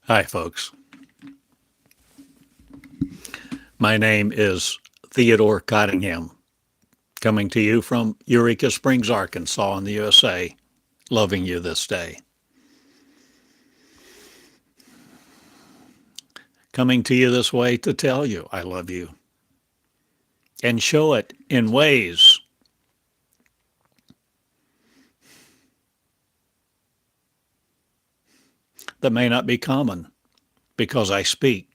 Hi, folks. My name is Theodore Cottingham, coming to you from Eureka Springs, Arkansas, in the USA, loving you this day. Coming to you this way to tell you I love you and show it in ways that may not be common because I speak,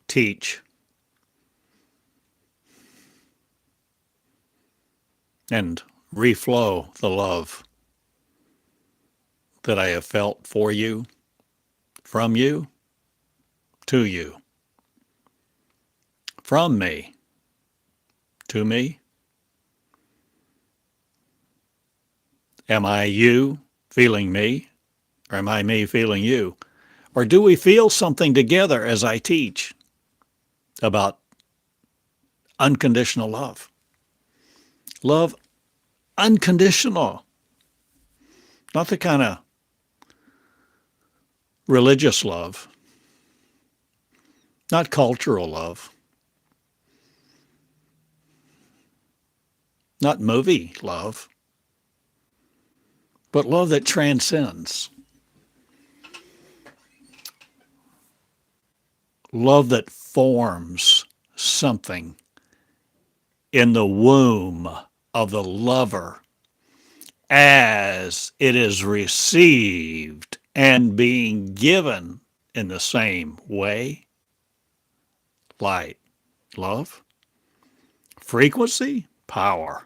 teach, and reflow the love that I have felt for you, from you, to you, from me, to me. Am I you feeling me, or am I me feeling you? Or do we feel something together as I teach about unconditional love? Love unconditional, not the kind of religious love, not cultural love, not movie love, but love that transcends. Love that forms something in the womb of the lover as it is received and being given in the same way. Light, love, frequency, power.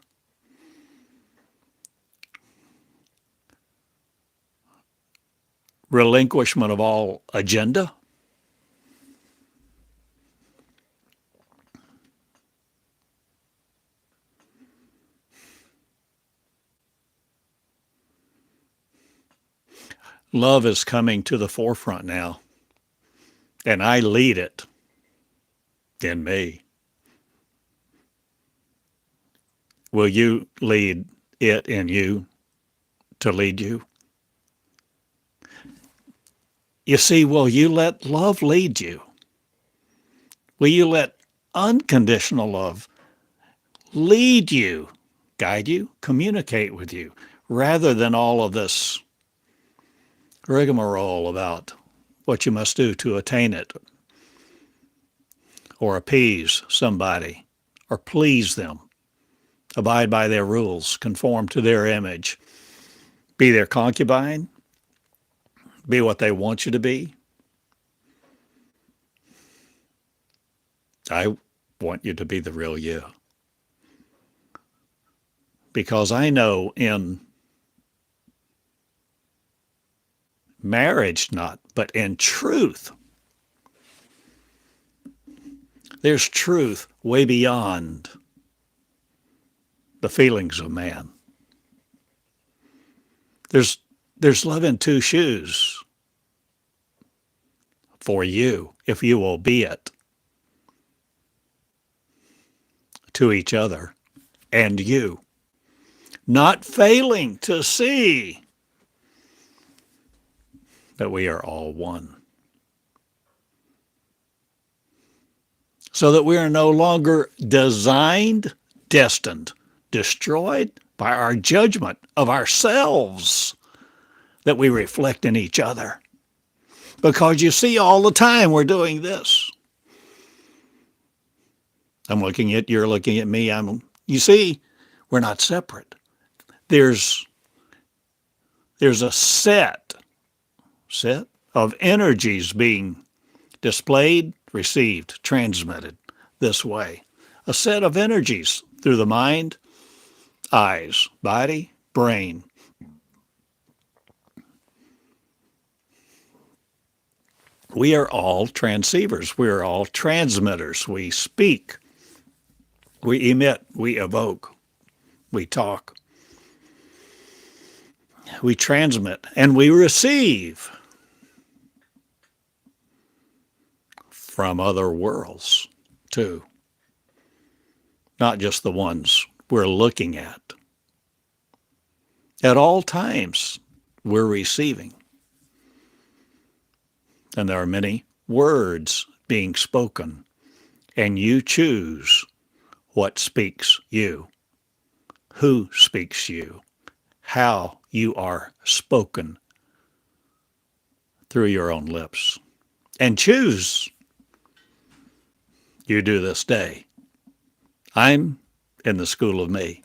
Relinquishment of all agenda. Love is coming to the forefront now, and I lead it in me. Will you lead it in you to lead you? You see, will you let love lead you? Will you let unconditional love lead you, guide you, communicate with you, rather than all of this rigmarole about what you must do to attain it, or appease somebody, or please them, abide by their rules, conform to their image, be their concubine, be what they want you to be. I want you to be the real you. Because I know in marriage, not, but in truth, there's truth way beyond the feelings of man. There's love in two shoes for you if you will be it to each other and you, not failing to see that we are all one, so that we are no longer designed, destined, destroyed by our judgment of ourselves that we reflect in each other. Because you see, all the time we're doing this. I'm looking at, you're looking at me. You see, we're not separate. There's a set of energies being displayed, received, transmitted this way. A set of energies through the mind, eyes, body, brain. We are all transceivers. We are all transmitters. We speak. We emit. We evoke. We talk. We transmit. And we receive from other worlds, too. Not just the ones we're looking at. At all times, we're receiving. and there are many words being spoken, and you choose what speaks you, who speaks you, how you are spoken through your own lips. And choose you do this day. I'm in the school of me.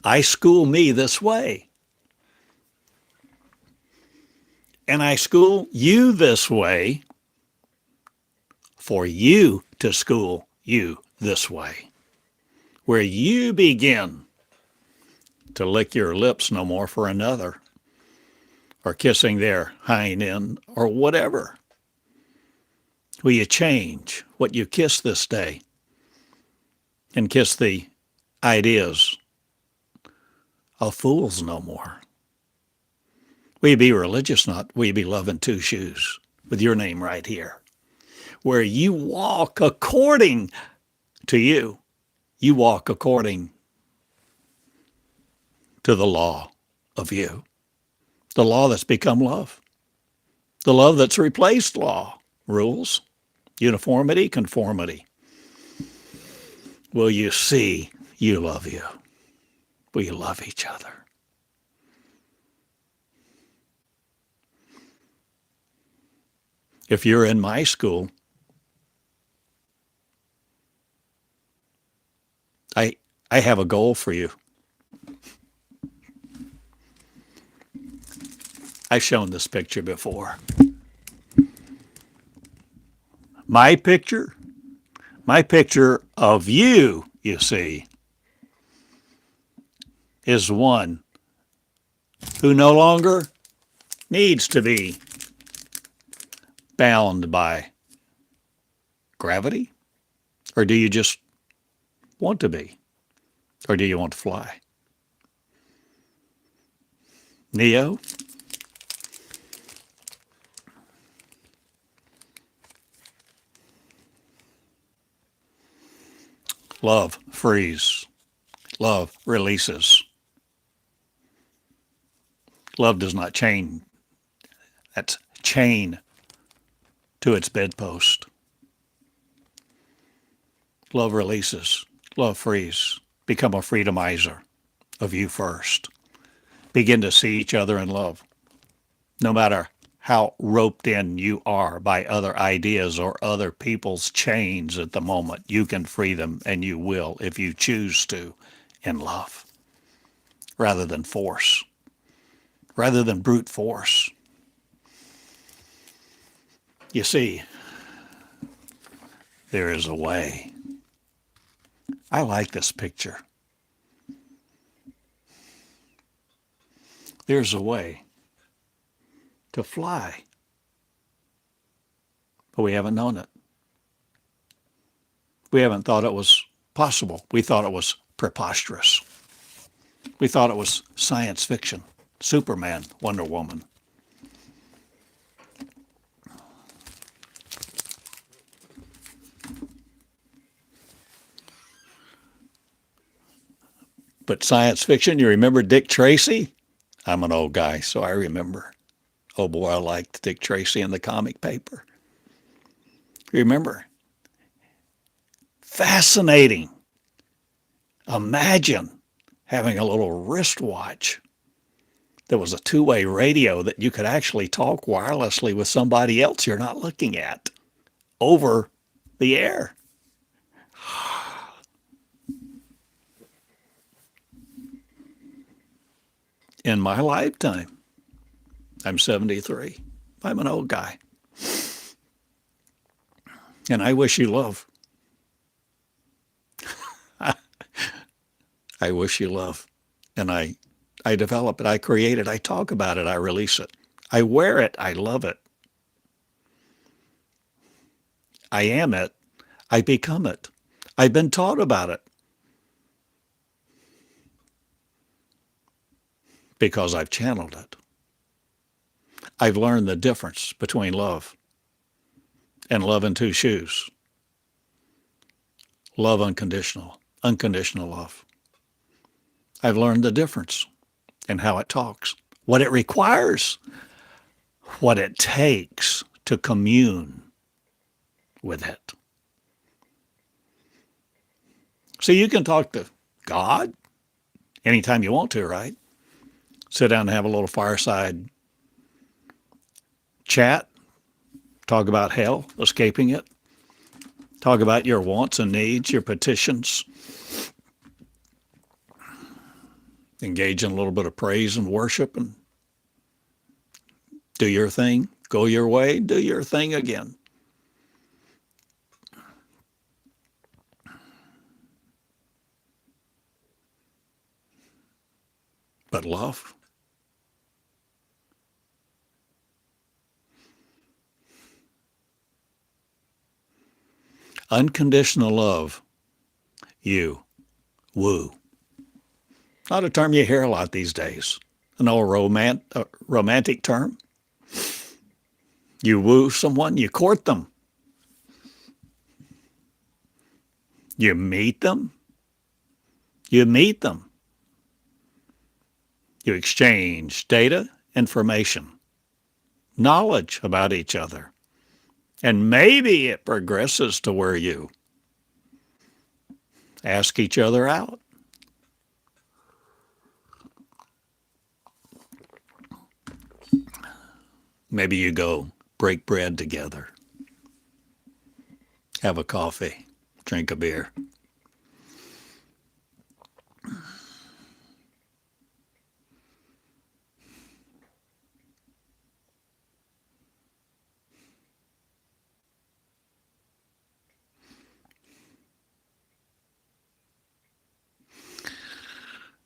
I school me this way. And I school you this way for you to school you this way, where you begin to lick your lips no more for another, or kissing their hind end, or whatever. Will you change what you kiss this day and kiss the ideas of fools no more? Will you be religious, not will you be loving two shoes with your name right here, where you walk according to you. You walk according to the law of you, the law that's become love, the love that's replaced law, rules, uniformity, conformity. Will you see you love you? Will you love each other? If you're in my school, I have a goal for you. I've shown this picture before. My picture of you, you see, is one who no longer needs to be bound by gravity? Or do you just want to be? Or do you want to fly? Neo? Love frees. Love releases. Love does not chain. That's chain to its bedpost. Love releases. Love frees. Become a freedomizer of you first. Begin to see each other in love. No matter how roped in you are by other ideas or other people's chains at the moment, you can free them, and you will if you choose to, in love, rather than force, rather than brute force. You see, there is a way. I like this picture. There's a way to fly, but we haven't known it. We haven't thought it was possible. We thought it was preposterous. We thought it was science fiction, Superman, Wonder Woman. But science fiction, you remember Dick Tracy? I'm an old guy, so I remember. Oh boy, I liked Dick Tracy in the comic paper. Remember? Fascinating. Imagine having a little wristwatch. There was a two-way radio that you could actually talk wirelessly with somebody else you're not looking at over the air. In my lifetime, I'm 73. I'm an old guy. And I wish you love. I wish you love. And I develop it. I create it. I talk about it. I release it. I wear it. I love it. I am it. I become it. I've been taught about it. Because I've channeled it. I've learned the difference between love and love in two shoes. Love unconditional, unconditional love. I've learned the difference and how it talks. what it requires, what it takes to commune with it. So you can talk to God anytime you want to, right? Sit down and have a little fireside chat, talk about hell, escaping it, talk about your wants and needs, your petitions, engage in a little bit of praise and worship, and do your thing, go your way, do your thing again. But love, unconditional love, you woo. Not a term you hear a lot these days. An old romantic term. You woo someone, you court them. You meet them. You meet them. You exchange data, information, knowledge about each other. And maybe it progresses to where you ask each other out. Maybe you go break bread together, have a coffee, drink a beer.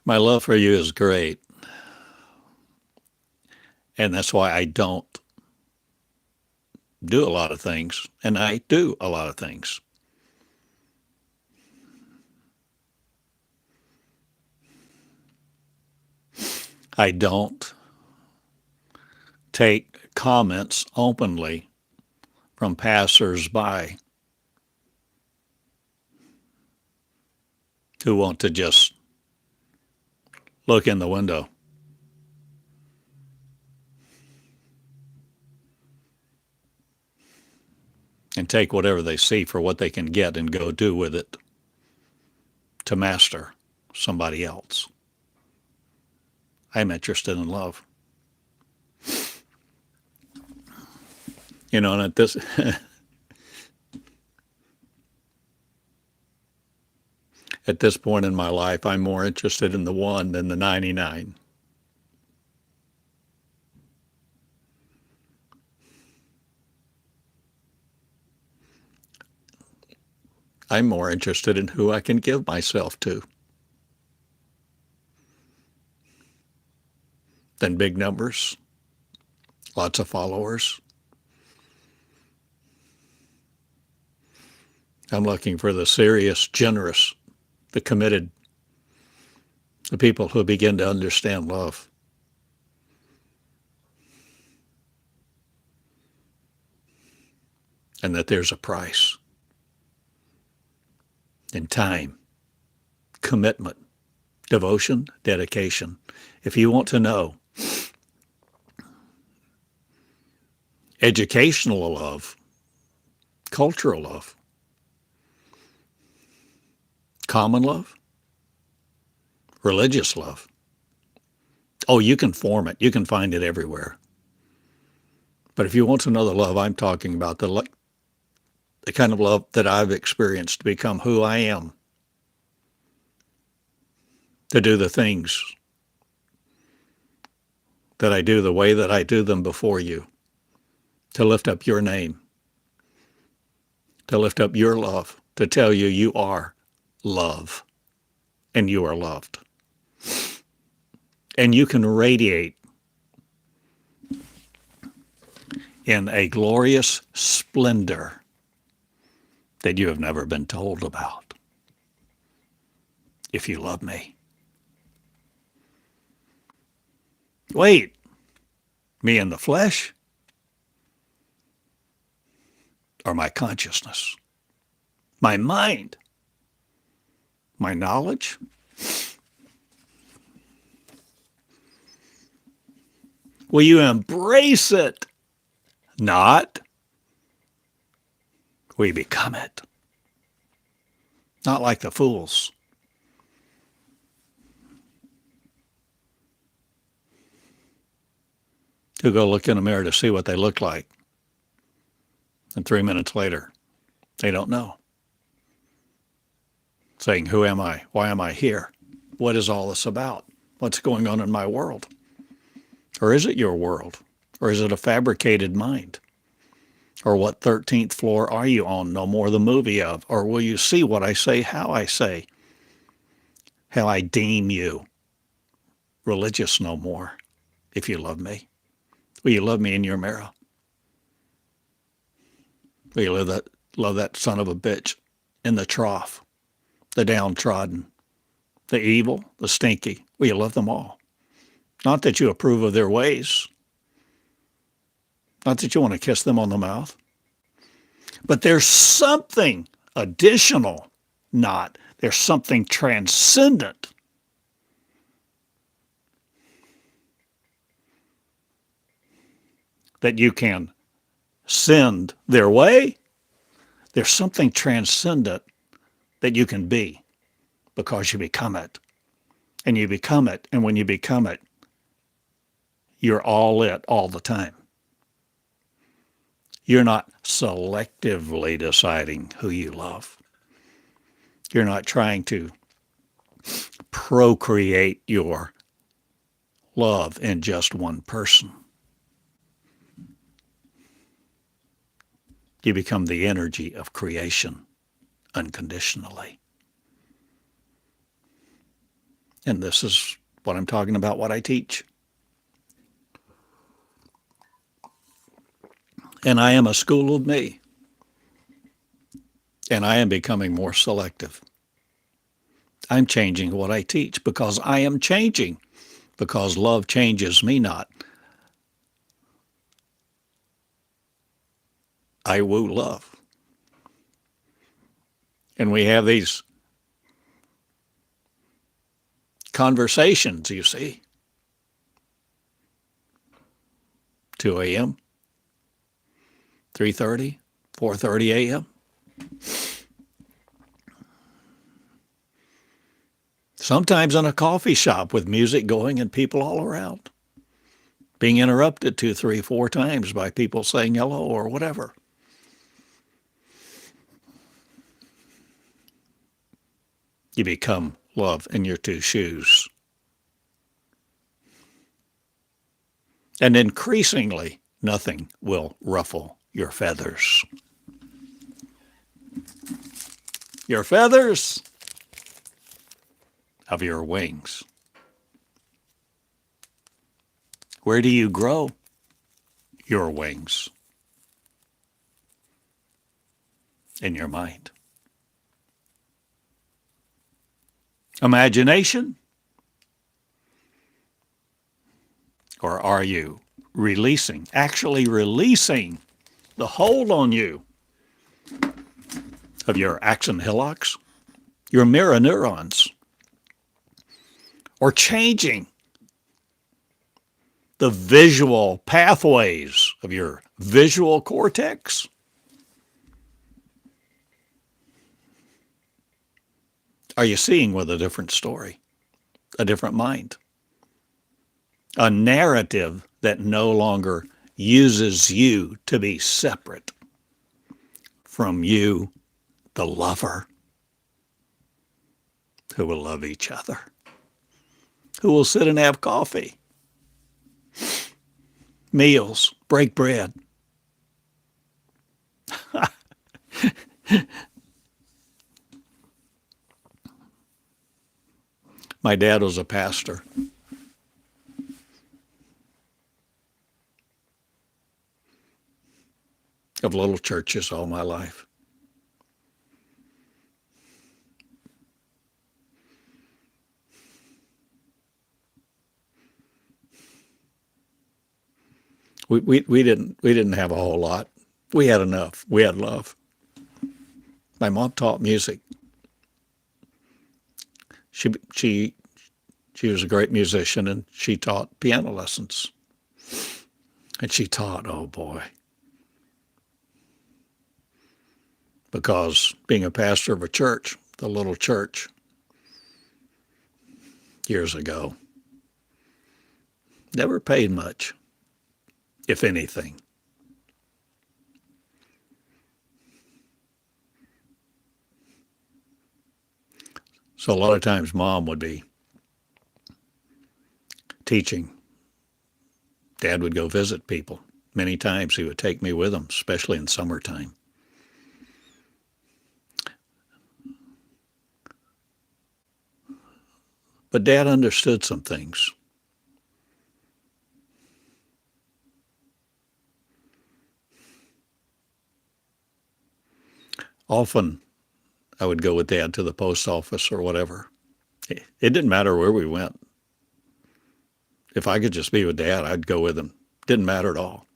My love for you is great. And that's why I don't do a lot of things, and I do a lot of things. I don't take comments openly from passers-by who want to just look in the window. And take whatever they see for what they can get and go do with it to master somebody else. I'm interested in love. You know, and at this at this point in my life, I'm more interested in the one than the 99. I'm more interested in who I can give myself to than big numbers, lots of followers. I'm looking for the serious, generous, the committed, the people who begin to understand love. And that there's a price in time, commitment, devotion, dedication. If you want to know educational love, cultural love, common love, religious love. Oh, you can form it. You can find it everywhere. But if you want to know the love I'm talking about, the kind of love that I've experienced to become who I am, to do the things that I do the way that I do them before you, to lift up your name, to lift up your love, to tell you you are love and you are loved. And you can radiate in a glorious splendor that you have never been told about if you love me. Wait, me in the flesh or my consciousness, my mind, my knowledge? Will you embrace it? Not, we become it. Not like the fools. Who go look in a mirror to see what they look like. And 3 minutes later, they don't know. Saying, who am I? Why am I here? What is all this about? What's going on in my world? Or is it your world? Or is it a fabricated mind? Or what 13th floor are you on? No more the movie of. Or will you see what I say, how I deem you religious no more, if you love me? Will you love me in your mirror? Will you love that son of a bitch in the trough, the downtrodden, the evil, the stinky? Will you love them all? Not that you approve of their ways. Not that you want to kiss them on the mouth. But there's something additional, there's something transcendent that you can send their way. There's something transcendent that you can be because you become it. And you become it, and when you become it, you're all it all the time. You're not selectively deciding who you love. You're not trying to procreate your love in just one person. You become the energy of creation unconditionally. And this is what I'm talking about, what I teach. And I am a school of me. And I am becoming more selective. I'm changing what I teach because I am changing, because love changes me not. I woo love. And we have these conversations, you see. 2 a.m., 3:30, 4:30 a.m. Sometimes in a coffee shop with music going and people all around, being interrupted 2, 3, 4 times by people saying hello or whatever. You become love in your 2 shoes. And increasingly, nothing will ruffle your feathers. Your feathers of your wings. Where do you grow your wings? In your mind. Imagination? Or are you actually releasing the hold on you of your axon hillocks, your mirror neurons, or changing the visual pathways of your visual cortex? Are you seeing with a different story, a different mind, a narrative that no longer uses you to be separate from you, the lover, who will love each other, who will sit and have coffee, meals, break bread. My dad was a pastor. Of little churches all my life. We didn't have a whole lot. We had enough. We had love. My mom taught music. She was a great musician, and she taught piano lessons. And she taught, oh boy, because being a pastor of a church, the little church, years ago, never paid much, if anything. So a lot of times Mom would be teaching. Dad would go visit people. Many times he would take me with him, especially in summertime. But Dad understood some things. Often I would go with Dad to the post office or whatever. It didn't matter where we went. If I could just be with Dad, I'd go with him. Didn't matter at all.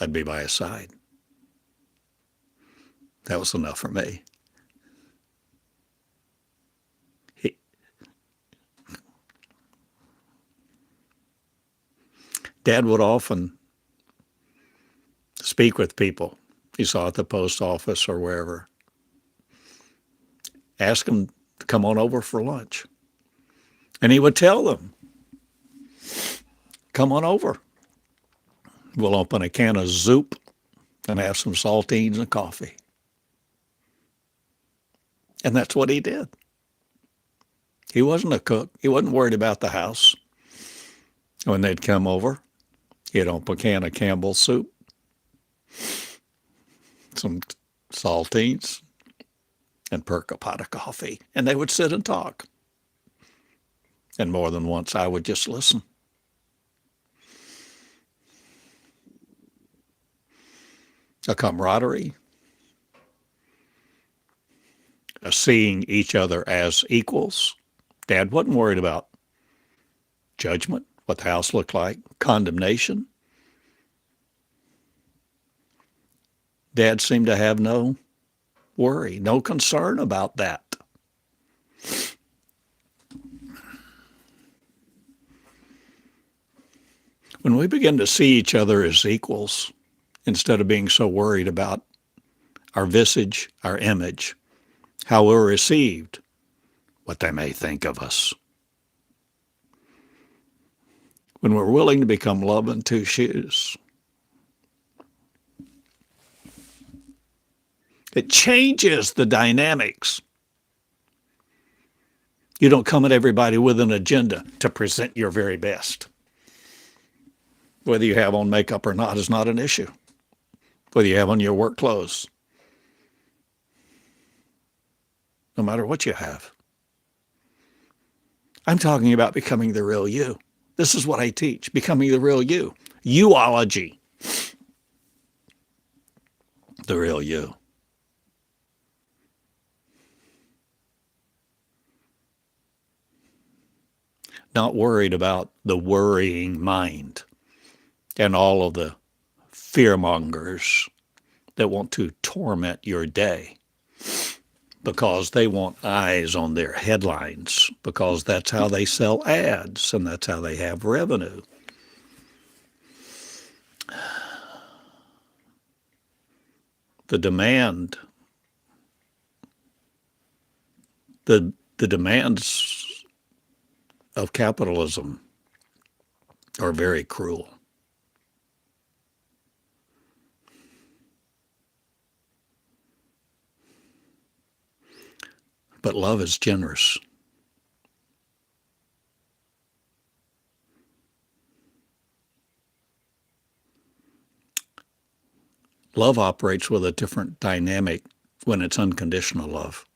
I'd be by his side. That was enough for me. Dad would often speak with people he saw at the post office or wherever. Ask them to come on over for lunch. And he would tell them, come on over. We'll open a can of soup and have some saltines and coffee. And that's what he did. He wasn't a cook. He wasn't worried about the house. When they'd come over, he'd open a can of Campbell's soup, some saltines, and perk a pot of coffee. And they would sit and talk. And more than once, I would just listen. A camaraderie, a seeing each other as equals. Dad wasn't worried about judgment, what the house looked like, condemnation. Dad seemed to have no worry, no concern about that. When we begin to see each other as equals, instead of being so worried about our visage, our image, how we're received, what they may think of us. When we're willing to become love in two shoes, it changes the dynamics. You don't come at everybody with an agenda to present your very best. Whether you have on makeup or not is not an issue. Whether you have on your work clothes. No matter what you have. I'm talking about becoming the real you. This is what I teach, becoming the real you. Youology. The real you. Not worried about the worrying mind and all of the fearmongers that want to torment your day because they want eyes on their headlines, because that's how they sell ads and that's how they have revenue. The demand, the demands of capitalism are very cruel. But love is generous. Love operates with a different dynamic when it's unconditional love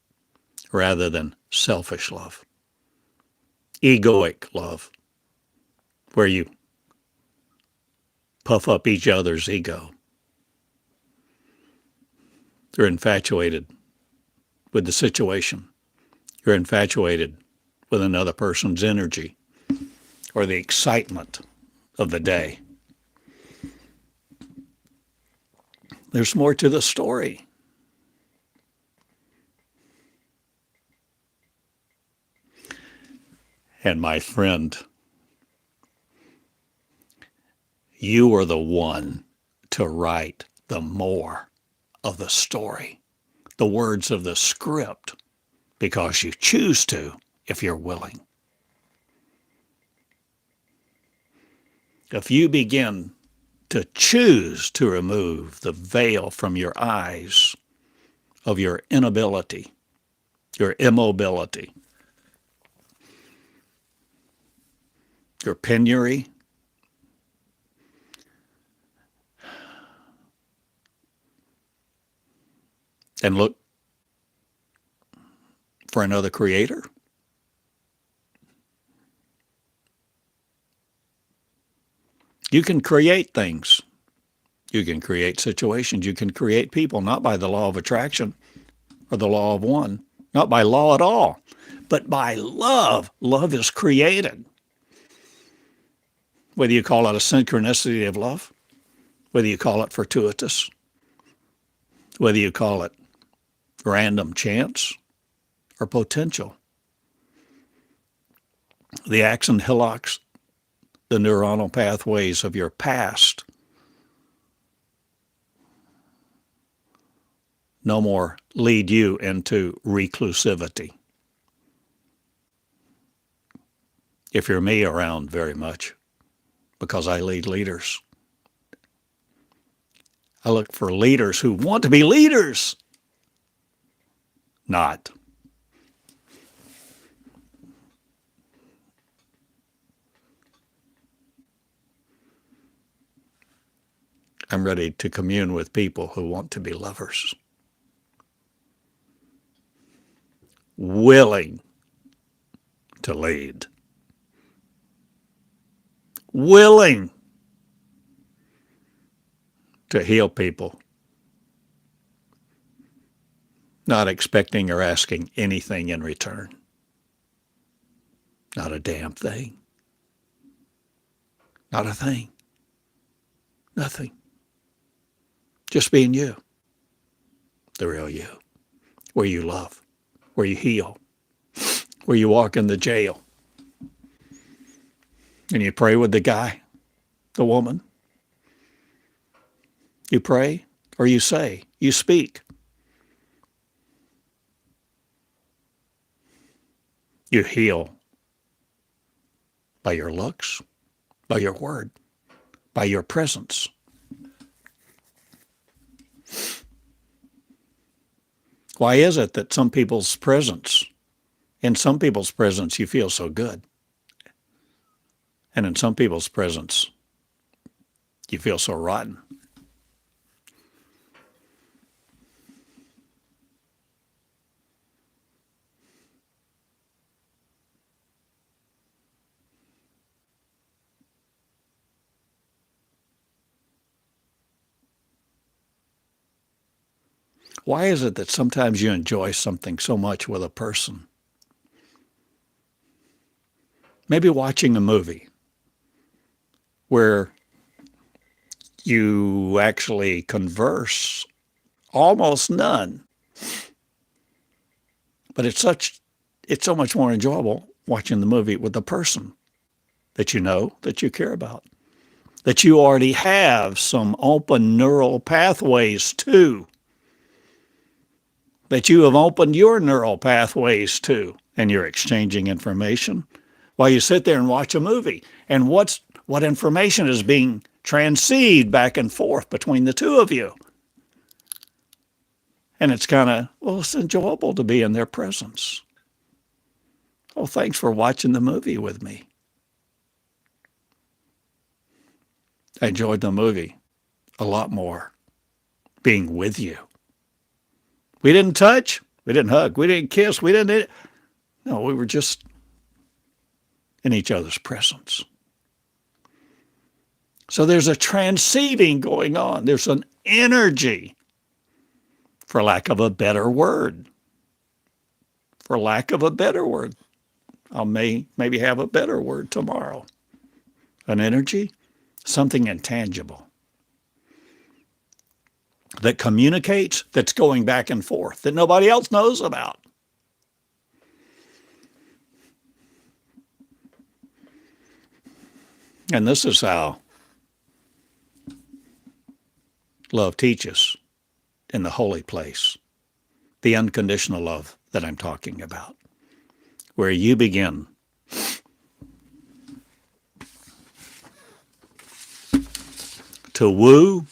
rather than selfish love. Egoic love, where you puff up each other's ego. They're infatuated with the situation. You're infatuated with another person's energy or the excitement of the day. There's more to the story. And my friend You are the one to write the more of the story, the words of the script, because you choose to if you're willing. If you begin to choose to remove the veil from your eyes of your inability, your immobility, your penury, and look for another creator, you can create things. You can create situations. You can create people, not by the law of attraction or the law of one, not by law at all, but by love. Love is created. Whether you call it a synchronicity of love, whether you call it fortuitous, whether you call it random chance or potential. The axon hillocks, the neuronal pathways of your past, no more lead you into reclusivity. If you're me around very much, because I lead leaders. I look for leaders who want to be leaders, not. I'm ready to commune with people who want to be lovers. Willing to lead. Willing to heal people. Not expecting or asking anything in return. Not a damn thing. Not a thing. Nothing. Just being you. The real you. Where you love. Where you heal. Where you walk in the jail. And you pray with the guy, the woman. You pray or you say, you speak. You heal by your looks, by your word, by your presence. Why is it that in some people's presence, you feel so good? And in some people's presence, you feel so rotten? Why is it that sometimes you enjoy something so much with a person? Maybe watching a movie where you actually converse almost none. But it's so much more enjoyable watching the movie with the person that you know, that you care about, that you already have some open neural pathways to, that you have opened your neural pathways to, and you're exchanging information while you sit there and watch a movie. And what information is being transceived back and forth between the two of you? And it's it's enjoyable to be in their presence. Oh, thanks for watching the movie with me. I enjoyed the movie a lot more being with you. We didn't touch, we didn't hug, we didn't kiss, we were just in each other's presence. So there's a transceiving going on. There's an energy, for lack of a better word. For lack of a better word. I'll maybe have a better word tomorrow. An energy, something intangible that communicates, that's going back and forth, that nobody else knows about. And this is how love teaches in the holy place, the unconditional love that I'm talking about, where you begin to woo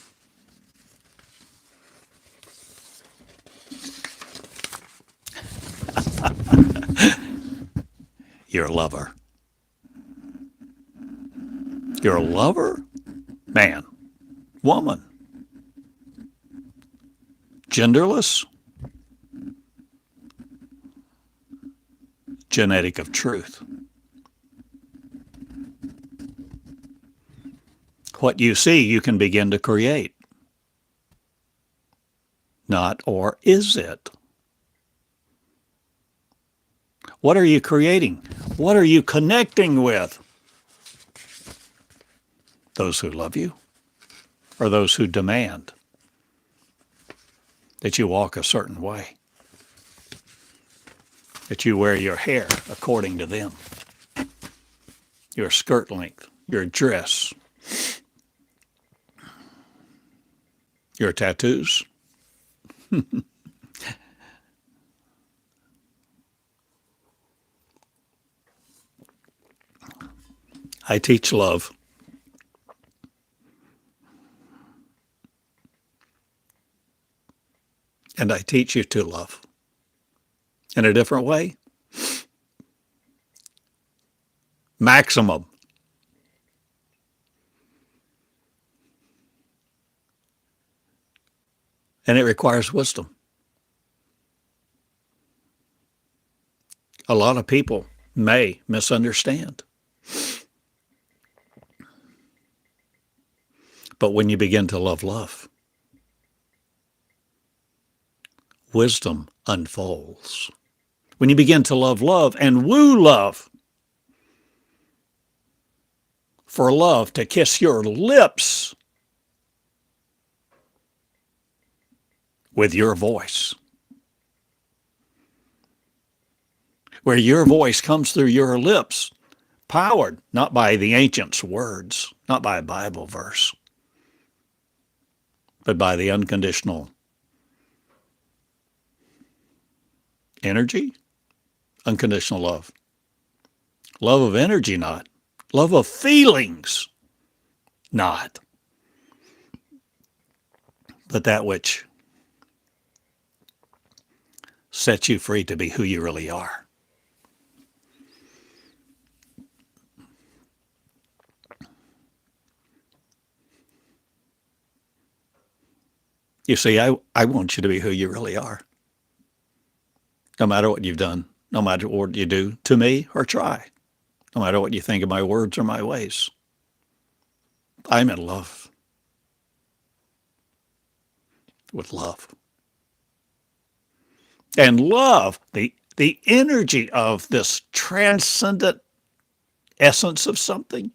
your lover. Your lover? Man, woman, genderless, genetic of truth. What you see, you can begin to create. Not, or is it? What are you creating? What are you connecting with? Those who love you, or those who demand that you walk a certain way, that you wear your hair according to them, your skirt length, your dress, your tattoos. I teach love. And I teach you to love in a different way. Maximum. And it requires wisdom. A lot of people may misunderstand. But when you begin to love, wisdom unfolds. When you begin to love and woo love, for love to kiss your lips with your voice, where your voice comes through your lips, powered not by the ancients' words, not by a Bible verse, but by the unconditional energy, unconditional love. Love of energy, not. Love of feelings, not. But that which sets you free to be who you really are. You see, I want you to be who you really are. No matter what you've done, no matter what you do to me or try, no matter what you think of my words or my ways. I'm in love with love. And love, the energy of this transcendent essence of something,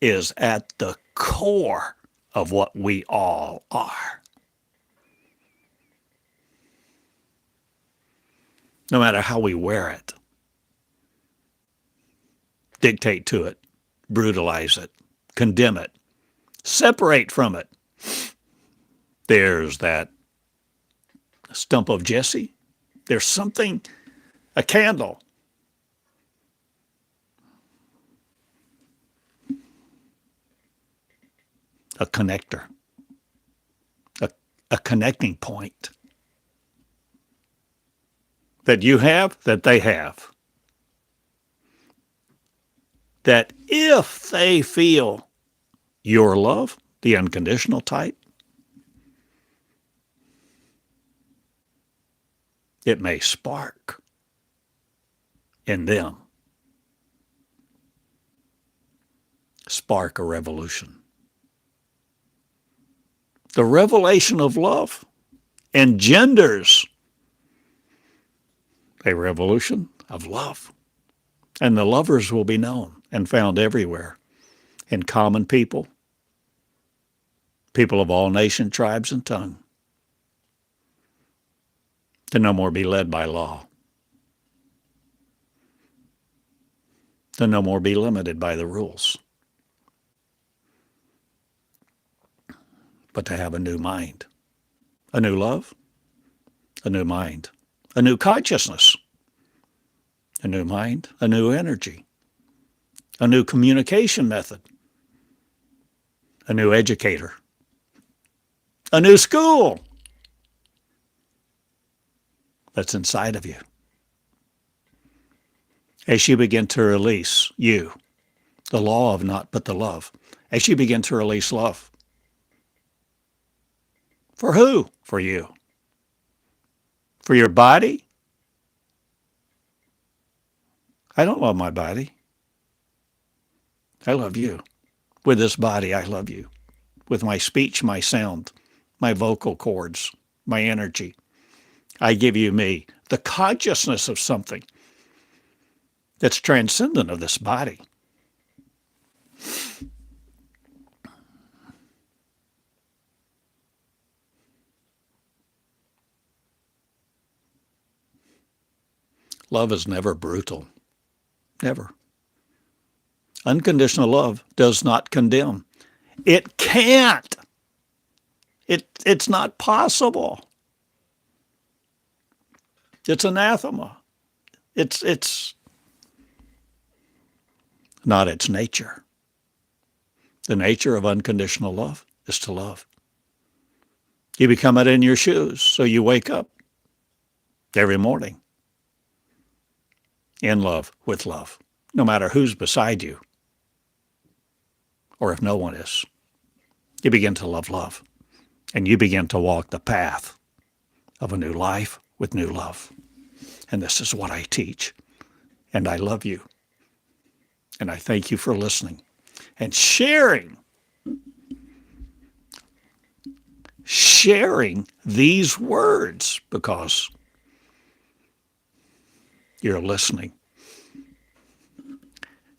is at the core of what we all are. No matter how we wear it, dictate to it, brutalize it, condemn it, separate from it. There's that stump of Jesse. There's something, a candle. A connector, a connecting point that you have, that they have. That if they feel your love, the unconditional type, it may spark in them, spark a revolution. The revelation of love engenders a revolution of love. And the lovers will be known and found everywhere, in common people, people of all nations, tribes, and tongue, to no more be led by law, to no more be limited by the rules, but to have a new mind, a new love, a new mind, a new consciousness, a new mind, a new energy, a new communication method, a new educator, a new school that's inside of you. As you begin to release you, the law of not but the love, as you begin to release love. For who? For you. For your body? I don't love my body. I love you. With this body, I love you. With my speech, my sound, my vocal cords, my energy. I give you me, the consciousness of something that's transcendent of this body. Love is never brutal. Never. Unconditional love does not condemn. It can't. It's not possible. It's anathema. It's not its nature. The nature of unconditional love is to love. You become it in your shoes, so you wake up every morning in love, with love, no matter who's beside you or if no one is. You begin to love love, and you begin to walk the path of a new life with new love. And this is what I teach. And I love you. And I thank you for listening and sharing these words, because you're listening.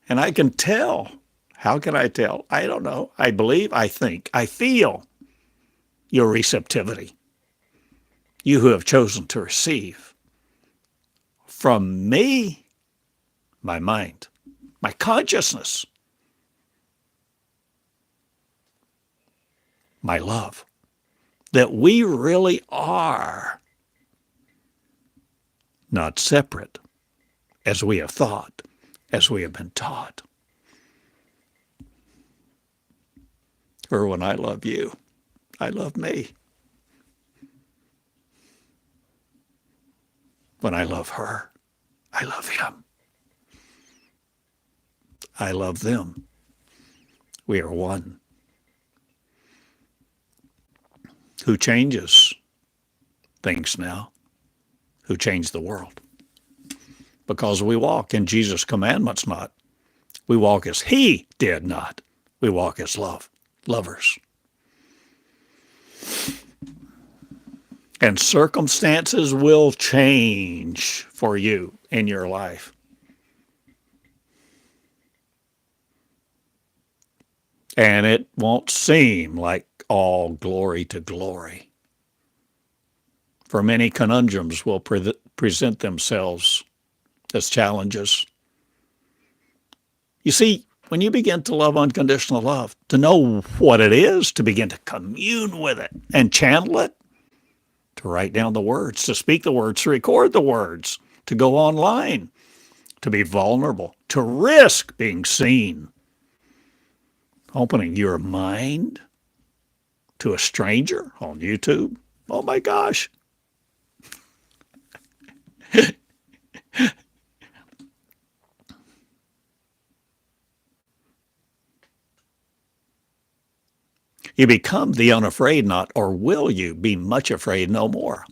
And I can tell. How can I tell? I don't know. I believe, I think, I feel your receptivity. You who have chosen to receive from me, my mind, my consciousness, my love, that we really are not separate as we have thought, as we have been taught. For when I love you, I love me. When I love her, I love him. I love them. We are one. Who changes things now? Who changed the world? Because we walk in Jesus' commandments not. We walk as he did not. We walk as lovers. And circumstances will change for you in your life. And it won't seem like all glory to glory. For many conundrums will present themselves as challenges. You see, when you begin to love unconditional love, to know what it is, to begin to commune with it and channel it, to write down the words, to speak the words, to record the words, to go online, to be vulnerable, to risk being seen, opening your mind to a stranger on YouTube. Oh my gosh. You become the unafraid not, or will you be much afraid no more?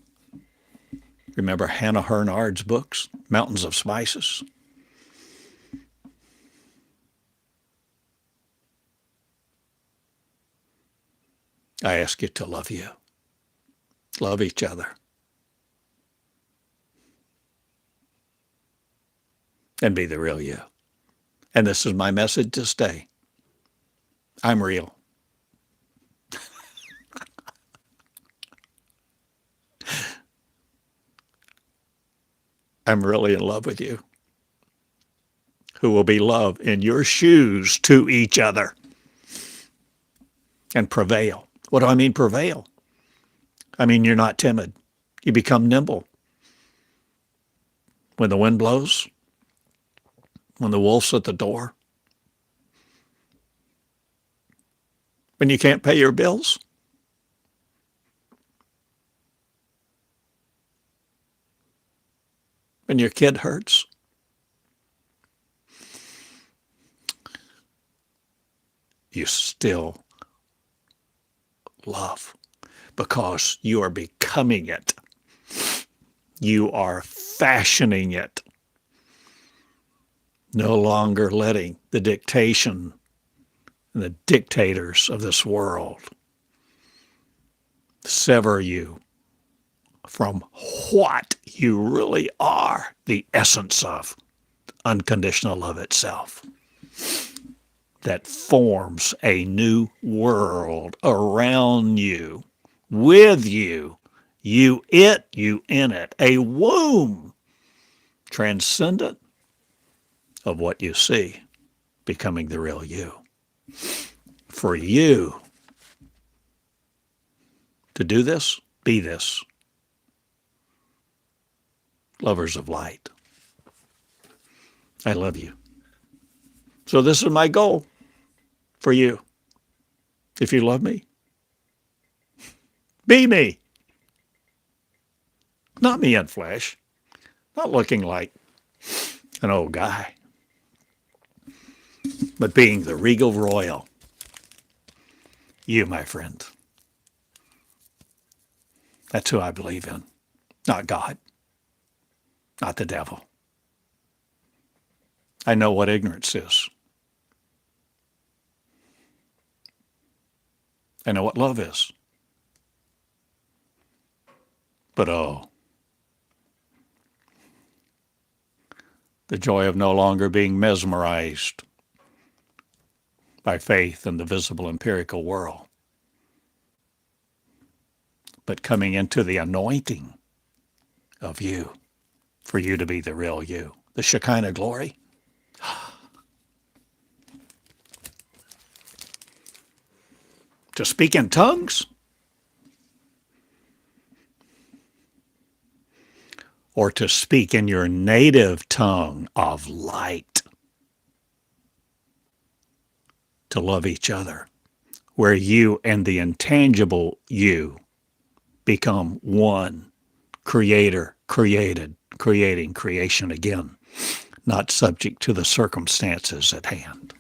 Remember Hannah Hernard's books, Mountains of Spices? I ask you to love you. Love each other. And be the real you. And this is my message to stay. I'm real. I'm really in love with you. Who will be love in your shoes to each other and prevail What do I mean prevail? I mean you're not timid. You become nimble. When the wind blows, when the wolf's at the door, when you can't pay your bills, when your kid hurts, you still love because you are becoming it. You are fashioning it. No longer letting the dictation and the dictators of this world sever you from what you really are, the essence of unconditional love itself, that forms a new world around you, with you, you it, you in it, a womb transcendent of what you see, becoming the real you. For you to do this, be this. Lovers of light. I love you. So this is my goal for you. If you love me, be me. Not me in flesh. Not looking like an old guy. But being the regal royal. You, my friend. That's who I believe in. Not God. Not the devil. I know what ignorance is. I know what love is. But oh, the joy of no longer being mesmerized by faith in the visible empirical world, but coming into the anointing of you, for you to be the real you, the Shekinah glory. To speak in tongues, or to speak in your native tongue of light, to love each other, where you and the intangible you become one, creator, created, creating creation again, not subject to the circumstances at hand.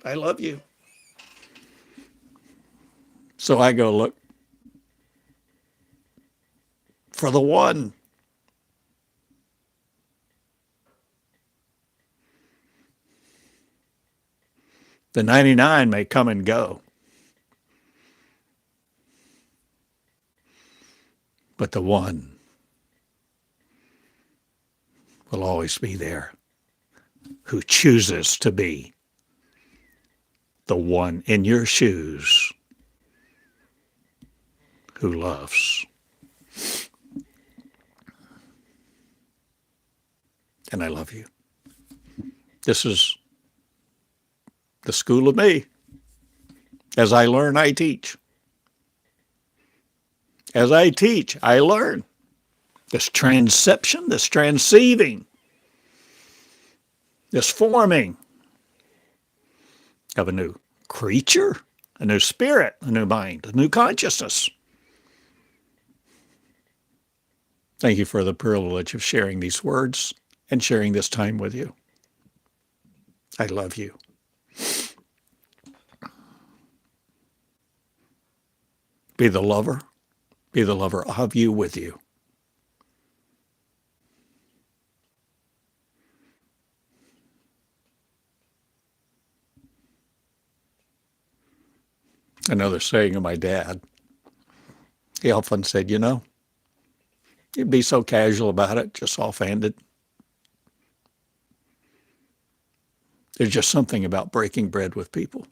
I love you. So I go look for the one. The 99 may come and go, but the one will always be there, who chooses to be the one in your shoes who loves. And I love you. This is the school of me. As I learn, I teach. As I teach, I learn. This transception, this transceiving, this forming of a new creature, a new spirit, a new mind, a new consciousness. Thank you for the privilege of sharing these words and sharing this time with you. I love you. Be the lover of you with you. Another saying of my dad, he often said, you'd be so casual about it, just offhanded. There's just something about breaking bread with people.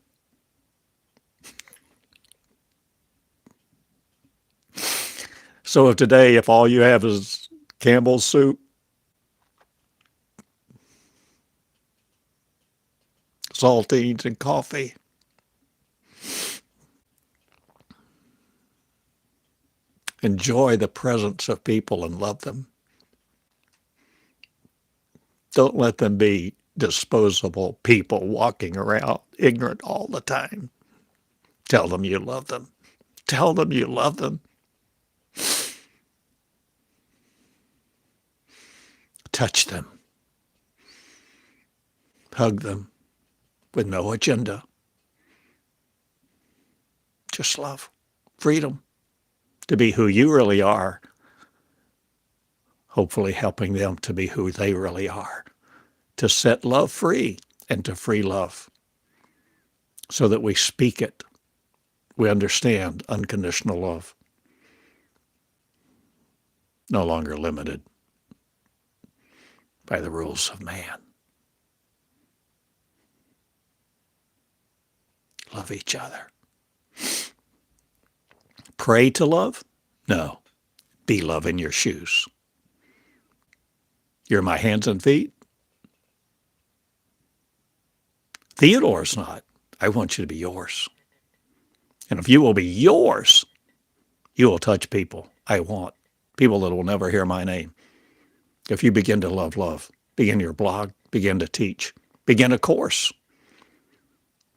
So if all you have is Campbell's soup, saltines, and coffee, Enjoy the presence of people and love them. Don't let them be disposable people walking around ignorant all the time. Tell them you love them. Tell them you love them. Touch them. Hug them with no agenda. Just love. Freedom to be who you really are. Hopefully helping them to be who they really are. To set love free and to free love. So that we speak it. We understand unconditional love. No longer limited by the rules of man. Love each other. Pray to love? No. Be love in your shoes. You're my hands and feet? Theodore's not. I want you to be yours. And if you will be yours, you will touch people. I want people that will never hear my name. If you begin to love love, begin your blog, begin to teach, begin a course.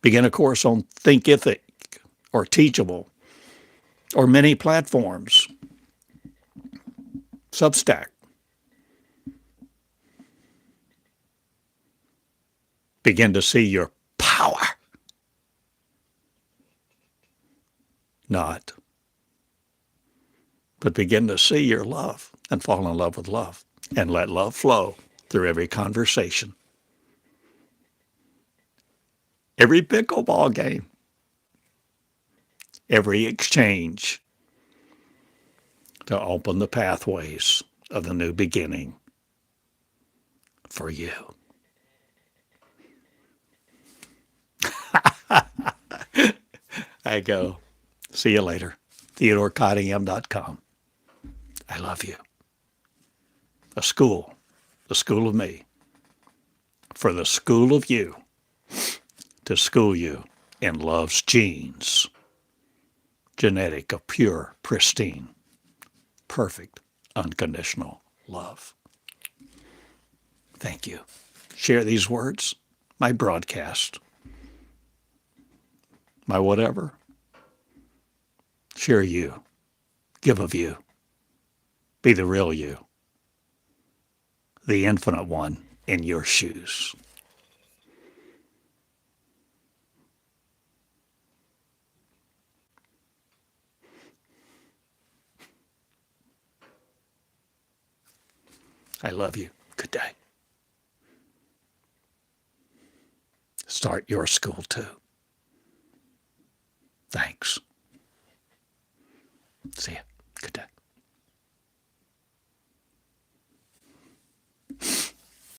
Begin a course on Thinkific or Teachable or many platforms. Substack. Begin to see your power. Not. But begin to see your love and fall in love with love and let love flow through every conversation. Every pickleball game. Every exchange to open the pathways of the new beginning for you. I go. See you later. TheodoreCottingham.com. I love you. The school of me, for the school of you, to school you in love's genes, genetic of pure, pristine, perfect, unconditional love. Thank you. Share these words, my broadcast, my whatever. Share you. Give of you. Be the real you. The infinite one in your shoes. I love you. Good day. Start your school too. Thanks. See ya.